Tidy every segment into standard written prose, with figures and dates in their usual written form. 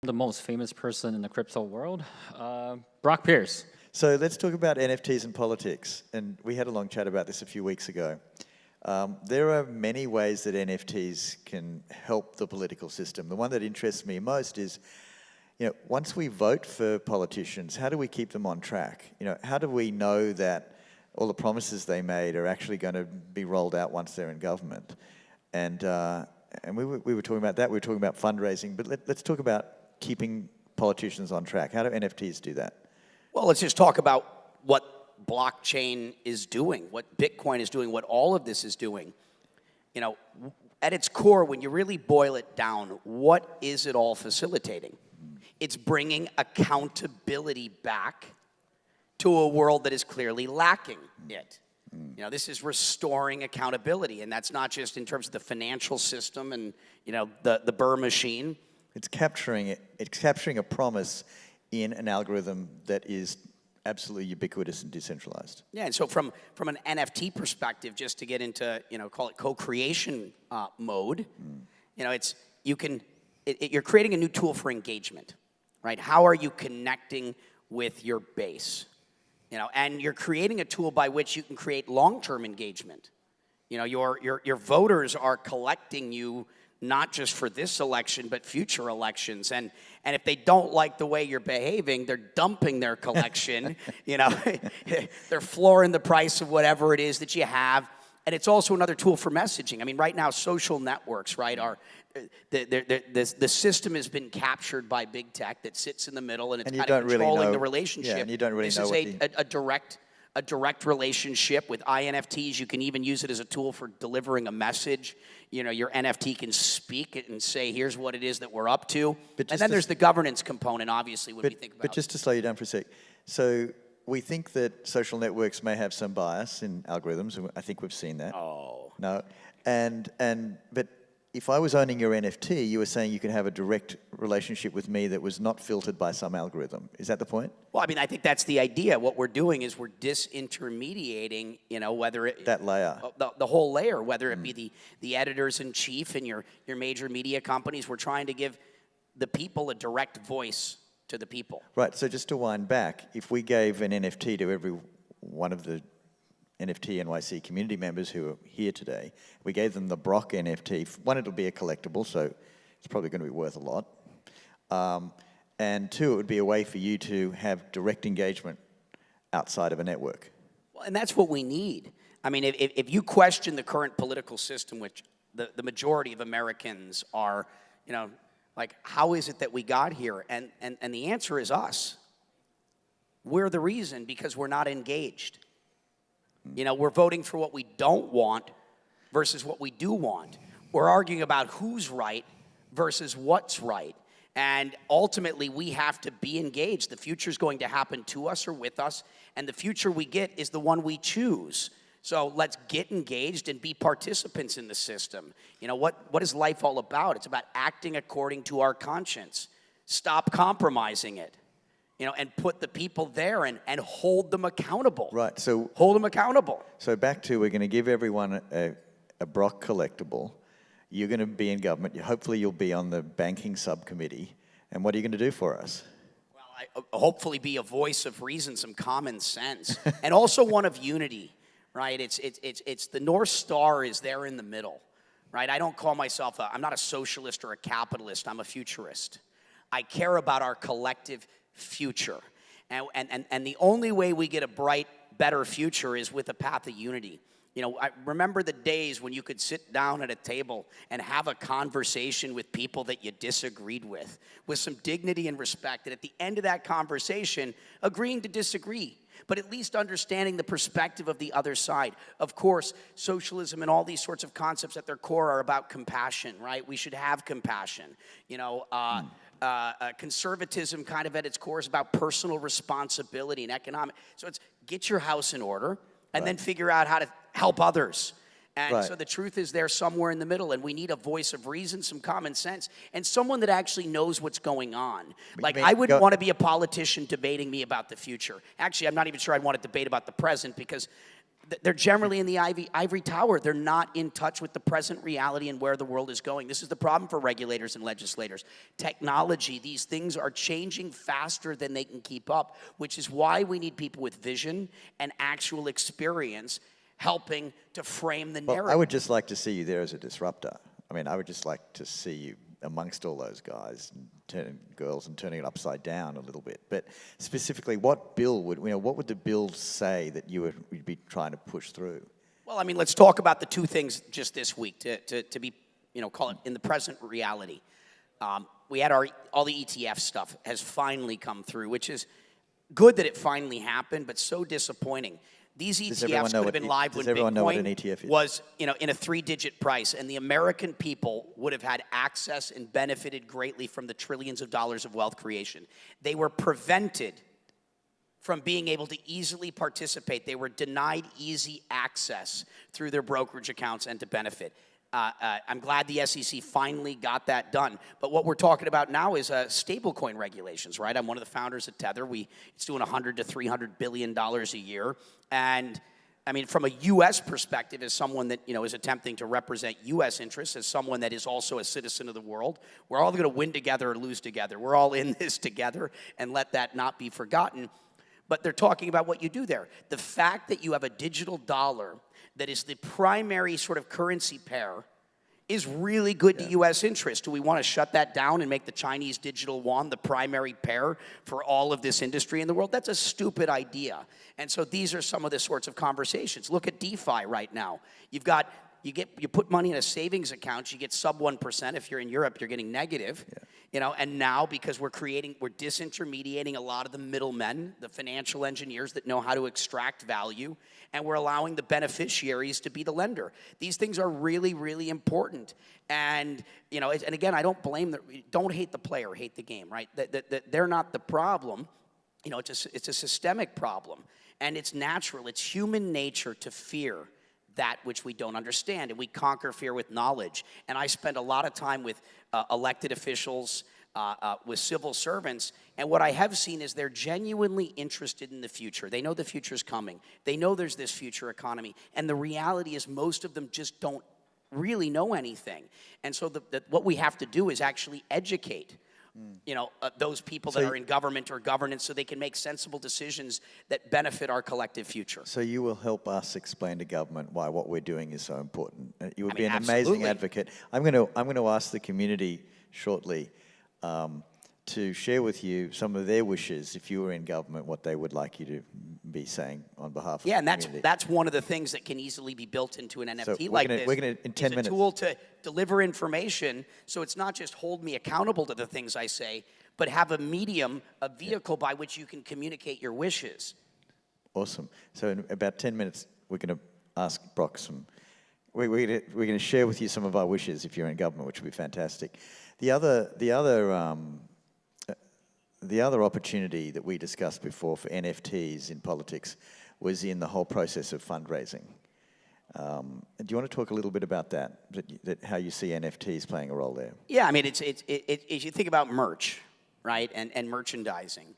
the most famous person in the crypto world, Brock Pierce. So let's talk about NFTs and politics. And we had a long chat about this a few weeks ago. There are many ways that NFTs can help the political system. The one that interests me most is, once we vote for politicians, how do we keep them on track? How do we know that all the promises they made are actually going to be rolled out once they're in government? And we were talking about that. We were talking about fundraising. But let's talk about keeping politicians on track. How do NFTs do that? Well, let's just talk about what blockchain is doing, what Bitcoin is doing, what all of this is doing. At its core, when you really boil it down, what is it all facilitating? It's bringing accountability back to a world that is clearly lacking it. This is restoring accountability, and that's not just in terms of the financial system and the Burr machine. It's capturing it. It's capturing a promise in an algorithm that is absolutely ubiquitous and decentralized. Yeah, and so from an NFT perspective, just to get into call it co-creation mode, you're creating a new tool for engagement, right? How are you connecting with your base? And you're creating a tool by which you can create long-term engagement. Your voters are collecting you not just for this election, but future elections. And if they don't like the way you're behaving, they're dumping their collection. They're flooring the price of whatever it is that you have. And it's also another tool for messaging. I mean, right now, social networks, right, are the system has been captured by big tech that sits in the middle, and it's kind of controlling the relationship. Yeah, and you don't really know this is a direct relationship with INFTs. You can even use it as a tool for delivering a message. Your NFT can speak it and say, here's what it is that we're up to. And then there's the governance component, obviously, when we think about it. But just to slow you down for a sec. So we think that social networks may have some bias in algorithms. I think we've seen that. Oh. No. But if I was owning your NFT, you were saying you could have a direct relationship with me that was not filtered by some algorithm. Is that the point? Well, I mean, I think that's the idea. What we're doing is we're disintermediating, whether it... That layer. The whole layer, whether it be the editors-in-chief and your major media companies. We're trying to give the people a direct voice to the people. Right, so just to wind back, if we gave an NFT to every one of the NFT.NYC community members who are here today, we gave them the Brock NFT. One, it'll be a collectible, so it's probably going to be worth a lot. And two, it would be a way for you to have direct engagement outside of a network. Well, and that's what we need. I mean, if you question the current political system, which the majority of Americans are, like, how is it that we got here? And the answer is us. We're the reason because we're not engaged. We're voting for what we don't want versus what we do want. We're arguing about who's right versus what's right. And ultimately, we have to be engaged. The future's going to happen to us or with us, and the future we get is the one we choose. So let's get engaged and be participants in the system. What is life all about? It's about acting according to our conscience. Stop compromising it. And put the people there and hold them accountable. Right, so... Hold them accountable. So back to, we're going to give everyone a Brock collectible. You're going to be in government. Hopefully you'll be on the banking subcommittee. And what are you going to do for us? Well, hopefully be a voice of reason, some common sense. And also one of unity, right? It's the North Star is there in the middle, right? I don't call myself I'm not a socialist or a capitalist. I'm a futurist. I care about our collective future. And the only way we get a bright, better future is with a path of unity. I remember the days when you could sit down at a table and have a conversation with people that you disagreed with some dignity and respect. And at the end of that conversation, agreeing to disagree, but at least understanding the perspective of the other side. Of course, socialism and all these sorts of concepts at their core are about compassion, right? We should have compassion. Conservatism kind of at its core is about personal responsibility and economic. So it's get your house in order and then figure out how to help others. And so the truth is there somewhere in the middle, and we need a voice of reason, some common sense, and someone that actually knows what's going on. Like, I wouldn't want to be a politician debating me about the future. Actually, I'm not even sure I'd want to debate about the present, because they're generally in the ivory tower. They're not in touch with the present reality and where the world is going. This is the problem for regulators and legislators. Technology, these things are changing faster than they can keep up, which is why we need people with vision and actual experience helping to frame the narrative. Well, I would just like to see you there as a disruptor. I mean, I would just like to see you amongst all those guys and girls and turning it upside down a little bit. But specifically, what bill would, what would the bill say that you'd be trying to push through? Well, I mean, let's talk about the two things just this week to be, call it in the present reality. We had all the ETF stuff has finally come through, which is good that it finally happened, but so disappointing. These ETFs could have been live when Bitcoin was, in a 3-digit price, and the American people would have had access and benefited greatly from the trillions of dollars of wealth creation. They were prevented from being able to easily participate. They were denied easy access through their brokerage accounts and to benefit. I'm glad the SEC finally got that done. But what we're talking about now is stablecoin regulations, right? I'm one of the founders at Tether. It's doing $100 to $300 billion a year. And I mean, from a U.S. perspective, as someone that is attempting to represent U.S. interests, as someone that is also a citizen of the world, we're all going to win together or lose together. We're all in this together, and let that not be forgotten. But they're talking about what you do there. The fact that you have a digital dollar that is the primary sort of currency pair is really good to U.S. interest. Do we want to shut that down and make the Chinese digital yuan the primary pair for all of this industry in the world? That's a stupid idea. And so these are some of the sorts of conversations. Look at DeFi right now. You put money in a savings account, you get sub 1%. If you're in Europe, you're getting negative. And now because we're disintermediating a lot of the middlemen, the financial engineers that know how to extract value, and we're allowing the beneficiaries to be the lender. These things are really, really important. And, and again, I don't blame don't hate the player, hate the game, right? They're not the problem. It's a systemic problem. And it's natural. It's human nature to fear that which we don't understand, and we conquer fear with knowledge. And I spend a lot of time with elected officials, with civil servants, and what I have seen is they're genuinely interested in the future. They know the future's coming. They know there's this future economy, and the reality is most of them just don't really know anything. And so what we have to do is actually educate those people that are in government or governance so they can make sensible decisions that benefit our collective future. So you will help us explain to government why what we're doing is so important. You would be an amazing advocate. I'm going to ask the community shortly to share with you some of their wishes, if you were in government, what they would like you to be saying on behalf of the community. And that's one of the things that can easily be built into an NFT so like this. We're going to, in 10 minutes. A tool to deliver information, so it's not just hold me accountable to the things I say, but have a medium, a vehicle by which you can communicate your wishes. Awesome. So in about 10 minutes, we're going to ask Brock some. We're going to share with you some of our wishes if you're in government, which would be fantastic. The other opportunity that we discussed before for NFTs in politics was in the whole process of fundraising. Do you want to talk a little bit about that how you see NFTs playing a role there? Yeah, I mean, it's you think about merch, right, and merchandising.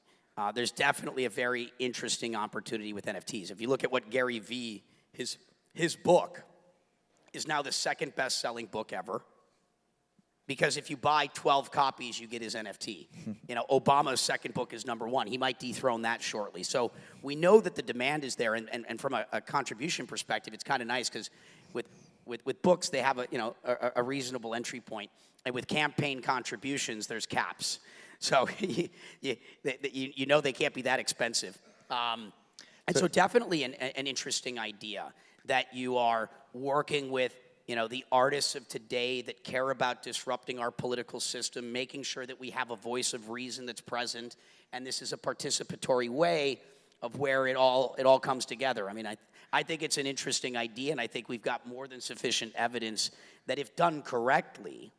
There's definitely a very interesting opportunity with NFTs. If you look at what Gary Vee, his book is now the second best-selling book ever. Because if you buy 12 copies, you get his NFT. Obama's second book is #1. He might dethrone that shortly. So we know that the demand is there, and from a contribution perspective, it's kind of nice because with books they have a reasonable entry point, and with campaign contributions there's caps. So you know they can't be that expensive. And so definitely an interesting idea that you are working with the artists of today that care about disrupting our political system, making sure that we have a voice of reason that's present, and this is a participatory way of where it all comes together. I mean, I think it's an interesting idea, and I think we've got more than sufficient evidence that if done correctly,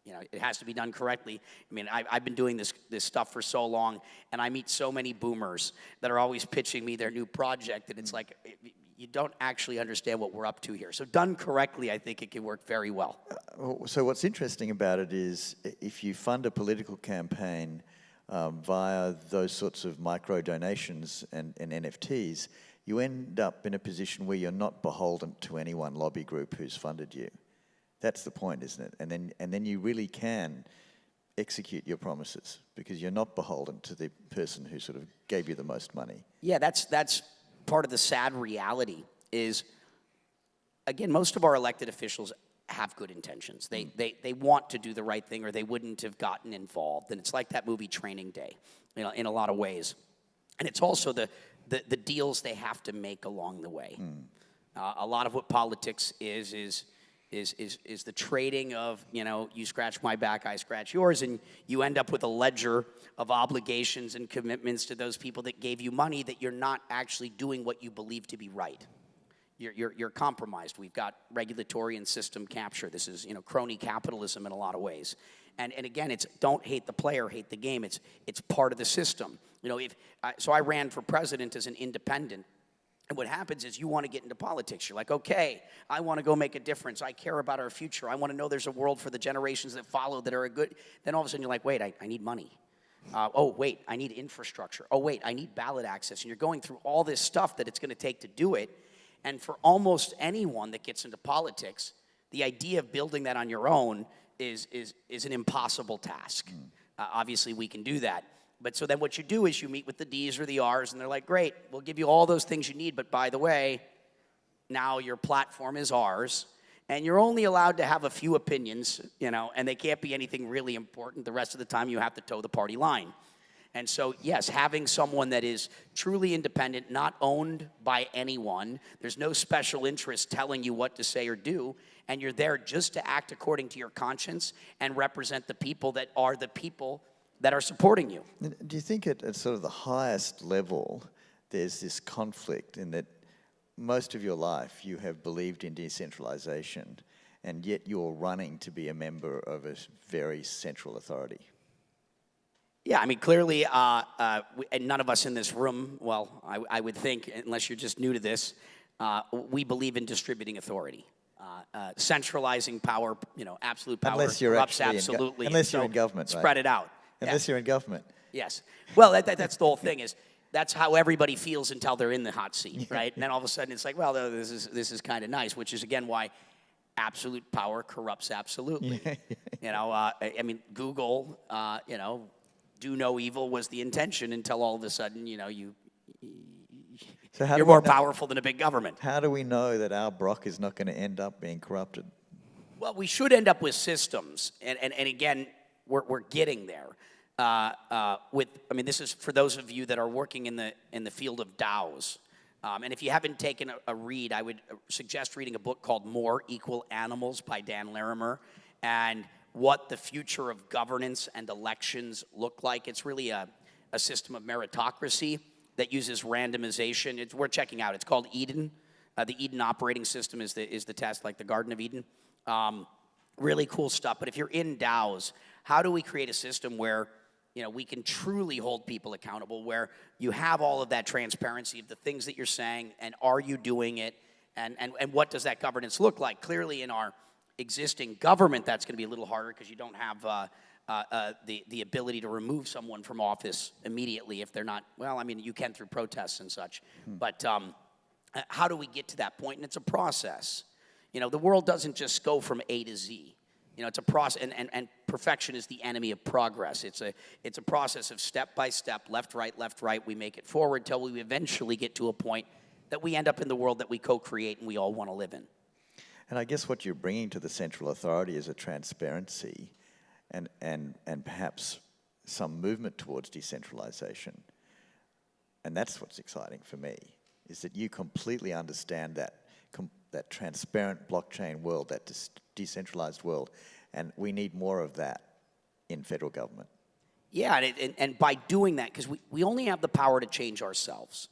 it has to be done correctly. I mean, I've been doing this stuff for so long, and I meet so many boomers that are always pitching me their new project, and it's like, you don't actually understand what we're up to here. So done correctly, I think it can work very well. So what's interesting about it is if you fund a political campaign via those sorts of micro donations and NFTs, you end up in a position where you're not beholden to any one lobby group who's funded you. That's the point, isn't it? And then you really can execute your promises because you're not beholden to the person who sort of gave you the most money. Yeah, that's part of the sad reality is, again, most of our elected officials have good intentions. They want to do the right thing or they wouldn't have gotten involved. And it's like that movie Training Day, in a lot of ways. And it's also the deals they have to make along the way. A lot of what politics is the trading of, you scratch my back, I scratch yours, and you end up with a ledger of obligations and commitments to those people that gave you money that you're not actually doing what you believe to be right. You're compromised. We've got regulatory and system capture. This is, crony capitalism in a lot of ways. And again, it's don't hate the player, hate the game. It's part of the system. So I ran for president as an independent. And what happens is you want to get into politics. You're like, okay, I want to go make a difference. I care about our future. I want to know there's a world for the generations that follow that are a good. Then all of a sudden you're like, wait, I need money. Oh, wait, I need infrastructure. Oh, wait, I need ballot access. And you're going through all this stuff that it's going to take to do it. And for almost anyone that gets into politics, the idea of building that on your own is an impossible task. Obviously, we can do that. But so then what you do is you meet with the D's or the R's, and they're like, great, we'll give you all those things you need, but by the way, now your platform is ours, and you're only allowed to have a few opinions, and they can't be anything really important. The rest of the time, you have to toe the party line. And so, yes, having someone that is truly independent, not owned by anyone, there's no special interest telling you what to say or do, and you're there just to act according to your conscience and represent the people that are supporting you. Do you think at sort of the highest level, there's this conflict in that most of your life you have believed in decentralization, and yet you're running to be a member of a very central authority? Yeah, I mean, clearly, and none of us in this room, well, I would think, unless you're just new to this, we believe in distributing authority. Centralizing power, absolute power corrupts absolutely. Unless you're in government, right? Spread it out. Unless you're in government. Yes. Well, that's the whole thing is that's how everybody feels until they're in the hot seat, right? And then all of a sudden it's like, well, this is kind of nice, which is, again, why absolute power corrupts absolutely. I mean, Google, do no evil was the intention until all of a sudden, you're more powerful than a big government. How do we know that our Brock is not going to end up being corrupted? Well, we should end up with systems, and again, we're getting there. This is for those of you that are working in the field of DAOs. And if you haven't taken a read, I would suggest reading a book called More Equal Animals by Dan Larimer, and what the future of governance and elections look like. It's really a system of meritocracy that uses randomization. We're checking out. It's called Eden. The Eden operating system is the test, like the Garden of Eden. Really cool stuff. But if you're in DAOs, how do we create a system where we can truly hold people accountable, where you have all of that transparency of the things that you're saying, and are you doing it, and what does that governance look like? Clearly, in our existing government, that's going to be a little harder because you don't have the ability to remove someone from office immediately if they're not, well, I mean, you can through protests and such. But how do we get to that point? And it's a process. The world doesn't just go from A to Z. It's a process, and perfection is the enemy of progress. It's a process of step by step, left, right. We make it forward till we eventually get to a point that we end up in the world that we co-create and we all want to live in. And I guess what you're bringing to the central authority is a transparency and perhaps some movement towards decentralization. And that's what's exciting for me, is that you completely understand that transparent blockchain world, that decentralized world, and we need more of that in federal government. Yeah, and by doing that, because we only have the power to change ourselves.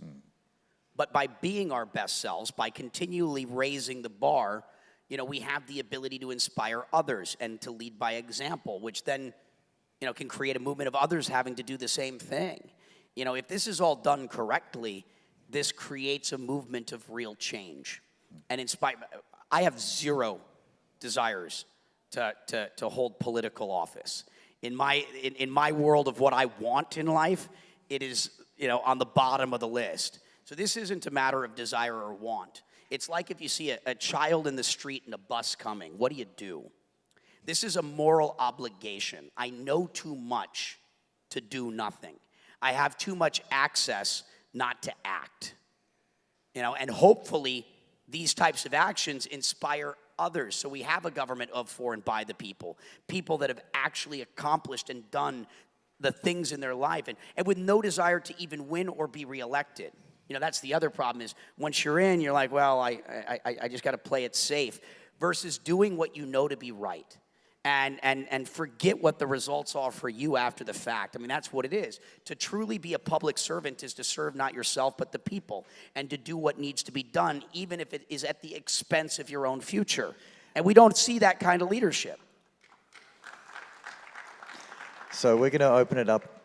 But by being our best selves, by continually raising the bar, we have the ability to inspire others and to lead by example, which then, can create a movement of others having to do the same thing. If this is all done correctly, this creates a movement of real change. And I have zero desires to hold political office. In my world of what I want in life, it is, on the bottom of the list. So this isn't a matter of desire or want. It's like if you see a child in the street and a bus coming, what do? This is a moral obligation. I know too much to do nothing. I have too much access not to act. And hopefully these types of actions inspire others. So we have a government of, for, and by the people. People that have actually accomplished and done the things in their life and with no desire to even win or be reelected. That's the other problem is once you're in, you're like, well, I just got to play it safe versus doing what you know to be right. And forget what the results are for you after the fact. I mean, that's what it is. To truly be a public servant is to serve not yourself, but the people, and to do what needs to be done, even if it is at the expense of your own future. And we don't see that kind of leadership. So we're going to open it up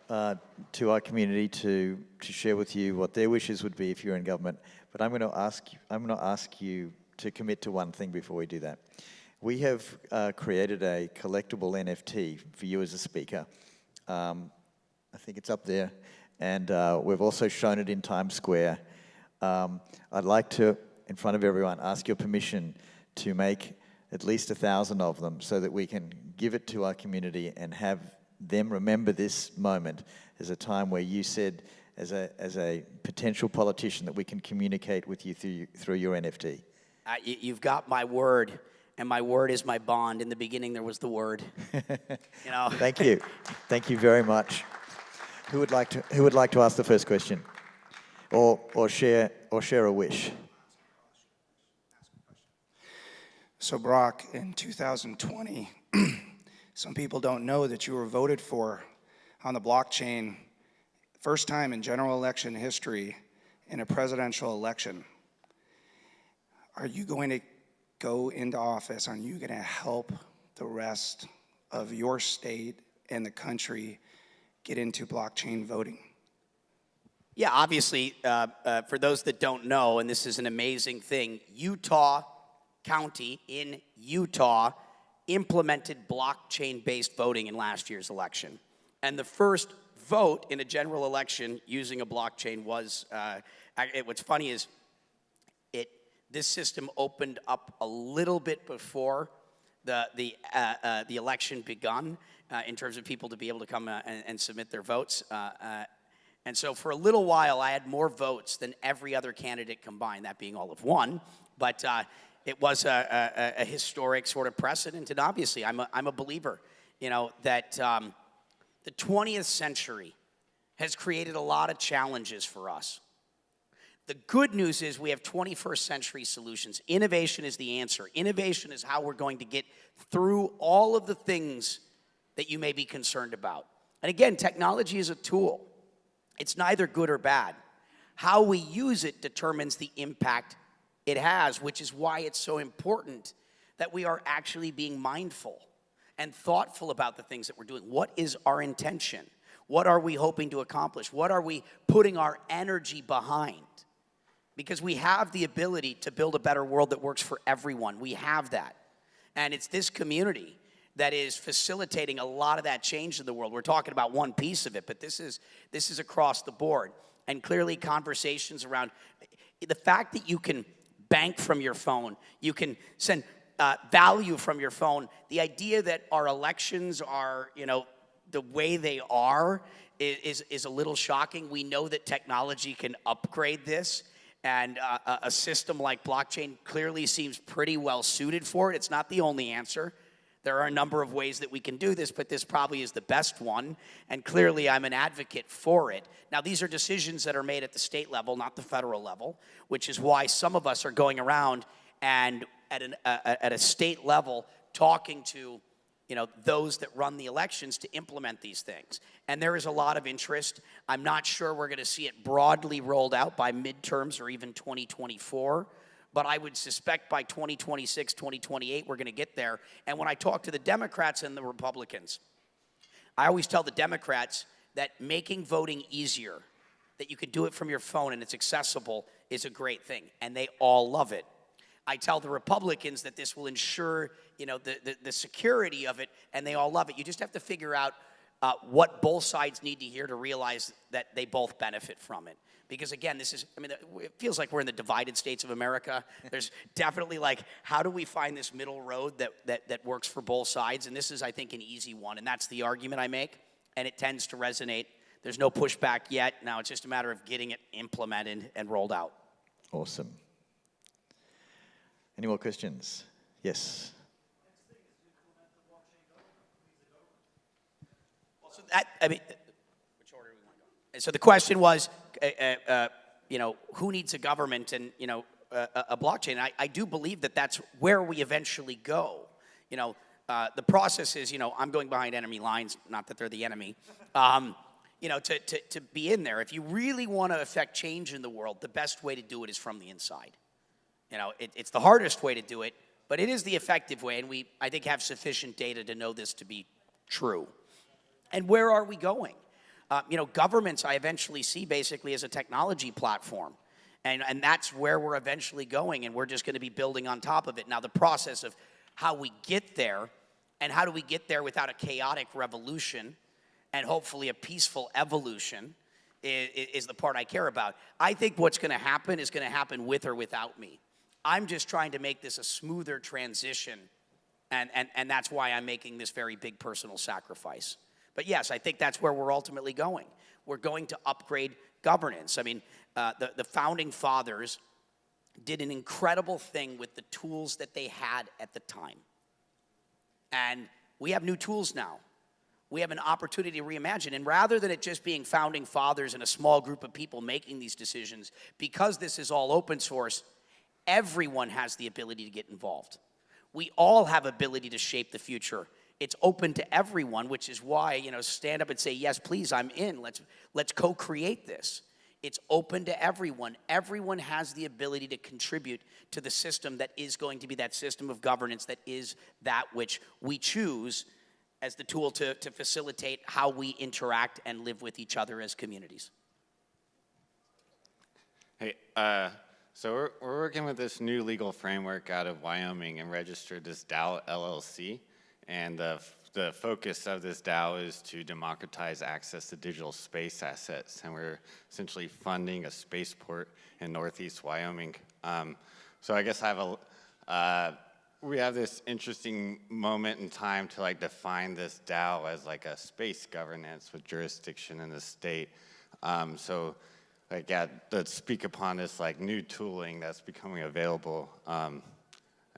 to our community to share with you what their wishes would be if you're in government. But I'm going to ask you to commit to one thing before we do that. We have created a collectible NFT for you as a speaker. I think it's up there. And we've also shown it in Times Square. I'd like to, in front of everyone, ask your permission to make at least 1,000 of them so that we can give it to our community and have them remember this moment as a time where you said, as a potential politician, that we can communicate with you through your NFT. You've got my word. And my word is my bond. In the beginning, there was the word. Thank you. Thank you very much. Who would like to ask the first question, or share a wish? So Brock, in 2020, some people don't know that you were voted for on the blockchain, first time in general election history in a presidential election. Are you going to go into office? Are you going to help the rest of your state and the country get into blockchain voting? Yeah, obviously, for those that don't know, and this is an amazing thing, Utah County in Utah implemented blockchain-based voting in last year's election. And the first vote in a general election using a blockchain was, what's funny is, this system opened up a little bit before the election begun in terms of people to be able to come and submit their votes. And so for a little while, I had more votes than every other candidate combined, that being all of one. But it was a historic sort of precedent. And obviously, I'm a believer, that the 20th century has created a lot of challenges for us. The good news is we have 21st century solutions. Innovation is the answer. Innovation is how we're going to get through all of the things that you may be concerned about. And again, technology is a tool. It's neither good or bad. How we use it determines the impact it has, which is why it's so important that we are actually being mindful and thoughtful about the things that we're doing. What is our intention? What are we hoping to accomplish? What are we putting our energy behind? Because we have the ability to build a better world that works for everyone. We have that. And it's this community that is facilitating a lot of that change in the world. We're talking about one piece of it, but this is across the board. And clearly conversations around the fact that you can bank from your phone, you can send value from your phone, the idea that our elections are, the way they are is a little shocking. We know that technology can upgrade this. And a system like blockchain clearly seems pretty well suited for it. It's not the only answer. There are a number of ways that we can do this, but this probably is the best one. And clearly, I'm an advocate for it. Now, these are decisions that are made at the state level, not the federal level, which is why some of us are going around and at a state level talking to those that run the elections to implement these things. And there is a lot of interest. I'm not sure we're going to see it broadly rolled out by midterms or even 2024, but I would suspect by 2026, 2028, we're going to get there. And when I talk to the Democrats and the Republicans, I always tell the Democrats that making voting easier, that you could do it from your phone and it's accessible, is a great thing, and they all love it. I tell the Republicans that this will ensure, the security of it, and they all love it. You just have to figure out what both sides need to hear to realize that they both benefit from it. Because again, this is, I mean, it feels like we're in the divided states of America. There's definitely like, how do we find this middle road that works for both sides? And this is, I think, an easy one. And that's the argument I make. And it tends to resonate. There's no pushback yet. Now it's just a matter of getting it implemented and rolled out. Awesome. Any more questions? Yes. Well, so that, I mean, which order do we want to go? So the question was, you know, who needs a government and, you know, a blockchain? I do believe that that's where we eventually go. You know, the process is, you know, I'm going behind enemy lines, not that they're the enemy, you know, to be in there. If you really want to affect change in the world, the best way to do it is from the inside. You know, it's the hardest way to do it, but it is the effective way, and we, I think, have sufficient data to know this to be true. And where are we going? You know, governments I eventually see basically as a technology platform. And that's where we're eventually going, and we're just going to be building on top of it. Now, the process of how we get there, and how do we get there without a chaotic revolution, and hopefully a peaceful evolution, is the part I care about. I think what's going to happen is going to happen with or without me. I'm just trying to make this a smoother transition, and that's why I'm making this very big personal sacrifice. But yes, I think that's where we're ultimately going. We're going to upgrade governance. I mean, the founding fathers did an incredible thing with the tools that they had at the time. And we have new tools now. We have an opportunity to reimagine. And rather than it just being founding fathers and a small group of people making these decisions, because this is all open source, everyone has the ability to get involved. We all have ability to shape the future. It's open to everyone, which is why, you know, stand up and say, yes, please, I'm in. Let's co-create this. It's open to everyone. Everyone has the ability to contribute to the system that is going to be that system of governance that is that which we choose as the tool to facilitate how we interact and live with each other as communities. Hey, so we're working with this new legal framework out of Wyoming and registered this DAO LLC. And the focus of this DAO is to democratize access to digital space assets. And we're essentially funding a spaceport in Northeast Wyoming. So I guess I have we have this interesting moment in time to like define this DAO as like a space governance with jurisdiction in the state. So like, yeah, let's speak upon this like new tooling that's becoming available.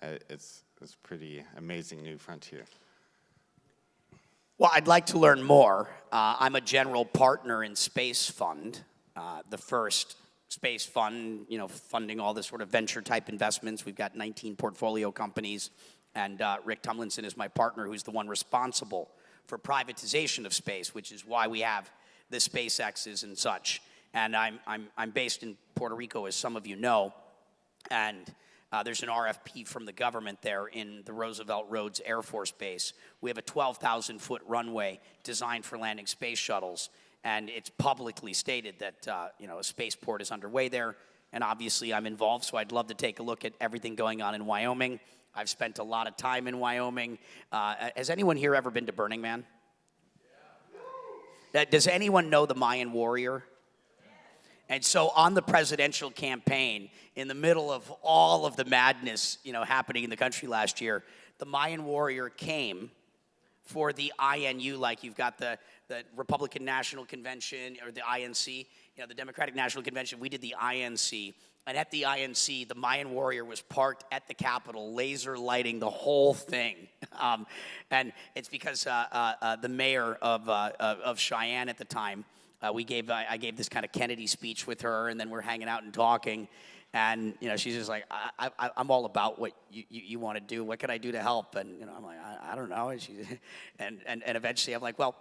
It's pretty amazing new frontier. Well, I'd like to learn more. I'm a general partner in Space Fund, the first space fund, you know, funding all this sort of venture type investments. We've got 19 portfolio companies, and Rick Tumlinson is my partner, who's the one responsible for privatization of space, which is why we have the SpaceXs and such. And I'm based in Puerto Rico, as some of you know, and there's an RFP from the government there in the Roosevelt Roads Air Force Base. We have a 12,000-foot runway designed for landing space shuttles, and it's publicly stated that you know, a spaceport is underway there, and obviously I'm involved, so I'd love to take a look at everything going on in Wyoming. I've spent a lot of time in Wyoming. Has anyone here ever been to Burning Man? Yeah. Does anyone know the Mayan warrior? And so on the presidential campaign, in the middle of all of the madness, you know, happening in the country last year, the Mayan warrior came for the INU, like you've got the Republican National Convention or the INC, you know, the Democratic National Convention. We did the INC, and at the INC, the Mayan warrior was parked at the Capitol, laser lighting the whole thing. And it's because the mayor of Cheyenne at the time, I gave this kind of Kennedy speech with her, and then we're hanging out and talking, and you know, she's just like, I'm all about what you want to do. What can I do to help? And you know, I'm like, I don't know. And eventually, I'm like, well,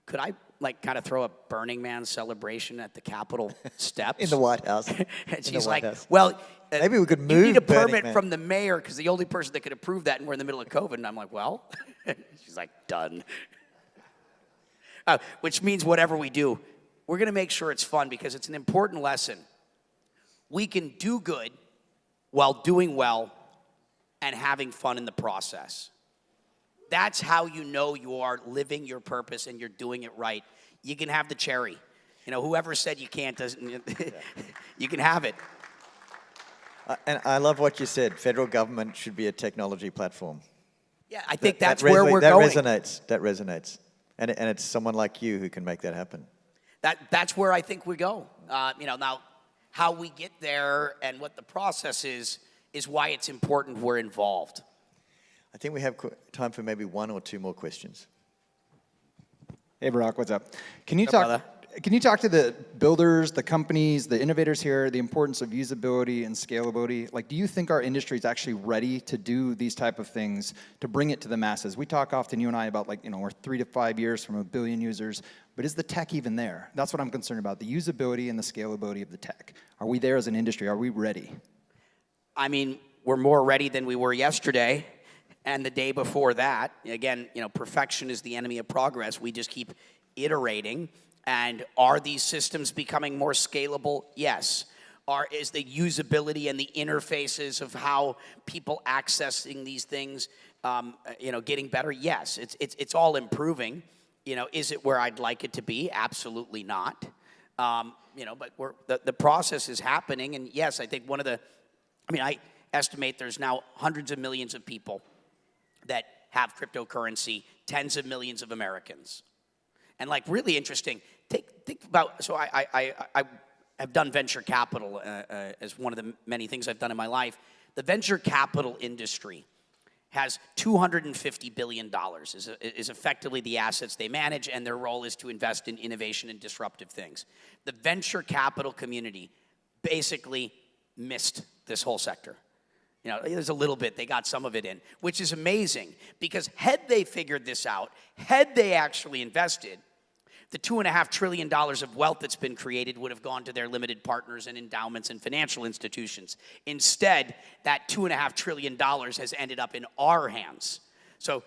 could I like kind of throw a Burning Man celebration at the Capitol steps In the White House. And she's White like, House. well, Maybe we could you move need a Burning permit Man. from the mayor because the only person that could approve that, and we're in the middle of COVID. And I'm like, well, she's like, done. Which means whatever we do, we're going to make sure it's fun because it's an important lesson. We can do good while doing well and having fun in the process. That's how you know you are living your purpose and you're doing it right. You can have the cherry. whoever said you can't doesn't, you can have it. And I love what you said. Federal government should be a technology platform. Yeah, I think that's where we're going. That resonates. And it's someone like you who can make that happen. That's where I think we go. Now, how we get there and what the process is why it's important we're involved. I think we have time for maybe one or two more questions. Hey, Barack, what's up? Can you What's up, brother? Can you talk to the builders, the companies, the innovators here, the importance of usability and scalability? Like, do you think our industry is actually ready to do these type of things, to bring it to the masses? We talk often, you and I, about we're 3 to 5 years from 1 billion users, but is the tech even there? That's what I'm concerned about, the usability and the scalability of the tech. Are we there as an industry? Are we ready? I mean, we're more ready than we were yesterday and the day before that. Again, perfection is the enemy of progress. We just keep iterating. And are these systems becoming more scalable? Yes. Is the usability and the interfaces of how people accessing these things, getting better? Yes. It's all improving. Is it where I'd like it to be? Absolutely not. But the process is happening. And yes, I think I estimate there's now hundreds of millions of people that have cryptocurrency, tens of millions of Americans. And really interesting, think about, so I have done venture capital as one of the many things I've done in my life. The venture capital industry has $250 billion is effectively the assets they manage, and their role is to invest in innovation and disruptive things. The venture capital community basically missed this whole sector. There's a little bit, they got some of it in, which is amazing, because had they figured this out, had they actually invested, the $2.5 trillion of wealth that's been created would have gone to their limited partners and endowments and financial institutions. Instead, that $2.5 trillion has ended up in our hands. So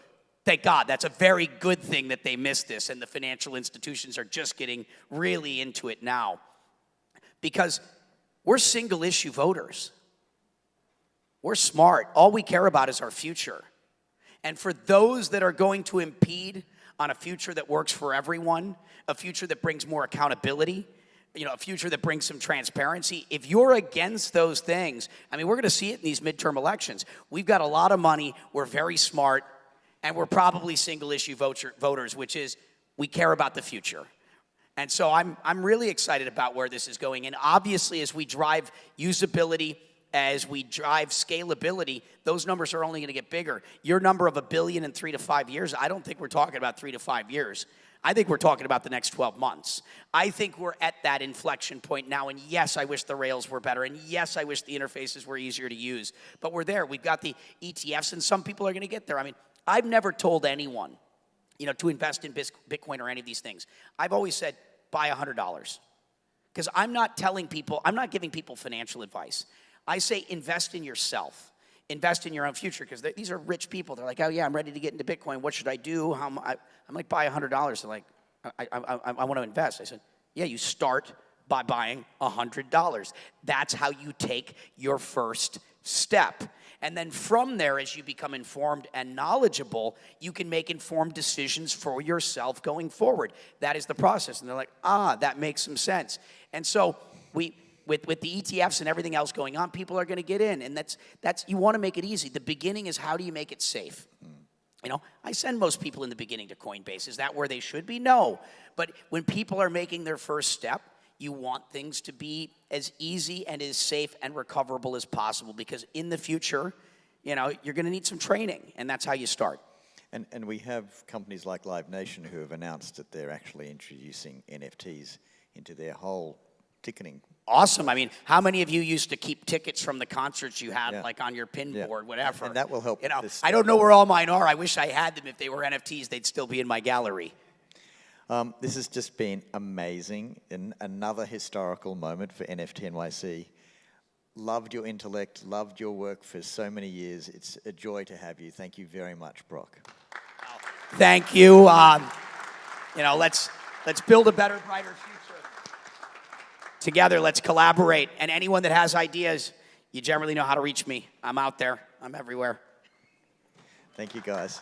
thank God, that's a very good thing that they missed this, and the financial institutions are just getting really into it now. Because we're single issue voters. We're smart. All we care about is our future. And for those that are going to impede on a future that works for everyone, a future that brings more accountability, a future that brings some transparency, if you're against those things, we're going to see it in these midterm elections. We've got a lot of money, we're very smart, and we're probably single-issue voters, which is we care about the future. And so I'm really excited about where this is going. And obviously, as we drive usability, as we drive scalability, those numbers are only going to get bigger. Your number of $1 billion in 3 to 5 years, I don't think we're talking about 3 to 5 years. I think we're talking about the next 12 months. I think we're at that inflection point now, and yes, I wish the rails were better, and yes, I wish the interfaces were easier to use, but we're there. We've got the ETFs, and some people are going to get there. I've never told anyone, to invest in Bitcoin or any of these things. I've always said, buy $100, because I'm not giving people financial advice. I say invest in yourself. Invest in your own future, because these are rich people. They're like, oh yeah, I'm ready to get into Bitcoin. What should I do? I'm like, buy $100. They're like, I want to invest. I said, yeah, you start by buying $100. That's how you take your first step. And then from there, as you become informed and knowledgeable, you can make informed decisions for yourself going forward. That is the process. And they're like, that makes some sense. And so with the ETFs and everything else going on, people are going to get in, and that's you want to make it easy. The beginning is, how do you make it safe? I send most people in the beginning to Coinbase. Is that where they should be? No. But when people are making their first step, you want things to be as easy and as safe and recoverable as possible, because in the future, you're going to need some training, and that's how you start. And we have companies like Live Nation who have announced that they're actually introducing NFTs into their whole ticketing. Awesome. How many of you used to keep tickets from the concerts you had, like on your pin board, whatever? And that will help. I don't know where all mine are. I wish I had them. If they were NFTs, they'd still be in my gallery. This has just been amazing, and another historical moment for NFT.NYC. Loved your intellect, loved your work for so many years. It's a joy to have you. Thank you very much, Brock. Thank you. Let's build a better, brighter future. Together, let's collaborate. And anyone that has ideas, you generally know how to reach me. I'm out there. I'm everywhere. Thank you, guys.